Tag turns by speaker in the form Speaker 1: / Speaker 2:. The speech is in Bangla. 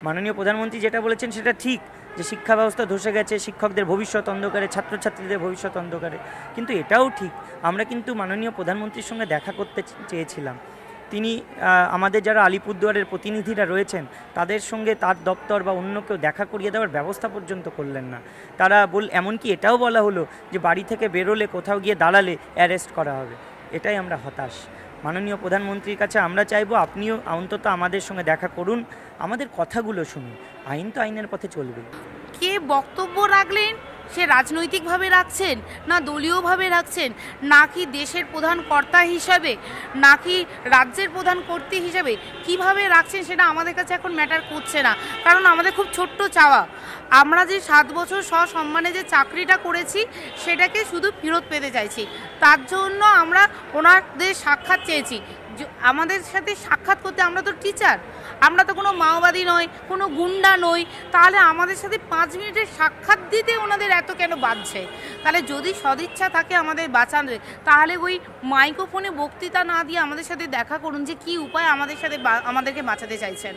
Speaker 1: মাননীয় প্রধানমন্ত্রী যেটা বলেছেন সেটা ঠিক, যে শিক্ষা ব্যবস্থা ধসে গেছে, শিক্ষকদের ভবিষ্যৎ অন্ধকারে, ছাত্রছাত্রীদের ভবিষ্যৎ অন্ধকারে। কিন্তু এটাও ঠিক, আমরা কিন্তু মাননীয় প্রধানমন্ত্রীর সঙ্গে দেখা করতে চেয়েছিলাম। তিনি আমাদের যারা আলিপুরদুয়ারের প্রতিনিধিরা রয়েছেন তাদের সঙ্গে তার দপ্তর বা অন্য কেউ দেখা করিয়ে দেওয়ার ব্যবস্থা পর্যন্ত করলেন না। তারা এমনকি এটাও বলা হলো যে বাড়ি থেকে বেরোলে, কোথাও গিয়ে দাঁড়ালে অ্যারেস্ট করা হবে। এটাই আমরা হতাশ। মাননীয় প্রধানমন্ত্রীর কাছে আমরা চাইবো আপনিও অন্তত আমাদের সঙ্গে দেখা করুন, আমাদের কথাগুলো শুনুন। আইন তো আইনের পথে চলবে।
Speaker 2: কে বক্তব্য রাখলেন সে রাজনৈতিকভাবে রাখছেন না দলীয়ভাবে রাখছেন, নাকি দেশের প্রধান কর্তা হিসাবে, নাকি রাজ্যের প্রধান কর্ত্রী হিসাবে কিভাবে রাখছেন সেটা আমাদের কাছে এখন ম্যাটার করছে না। কারণ আমাদের খুব ছোট্ট চাওয়া, আমরা যে 7 বছর সসম্মানে যে চাকরিটা করেছি সেটাকে শুধু ফেরত পেতে চাইছি। তার জন্য আমরা ওনাদের সাক্ষাৎ চেয়েছি। আমাদের সাথে সাক্ষাৎ করতে, আমরা তো টিচার, আমরা তো কোনো মাওবাদী নয়, কোনো গুন্ডা নই, তাহলে আমাদের সাথে 5 মিনিটের সাক্ষাৎ দিতে ওনাদের এত কেন বাঁধছে? তাহলে যদি সদিচ্ছা থাকে আমাদের বাঁচানোর, তাহলে ওই মাইক্রোফোনে বক্তৃতা না দিয়ে আমাদের সাথে দেখা করুন যে কী উপায় আমাদেরকে বাঁচাতে চাইছেন।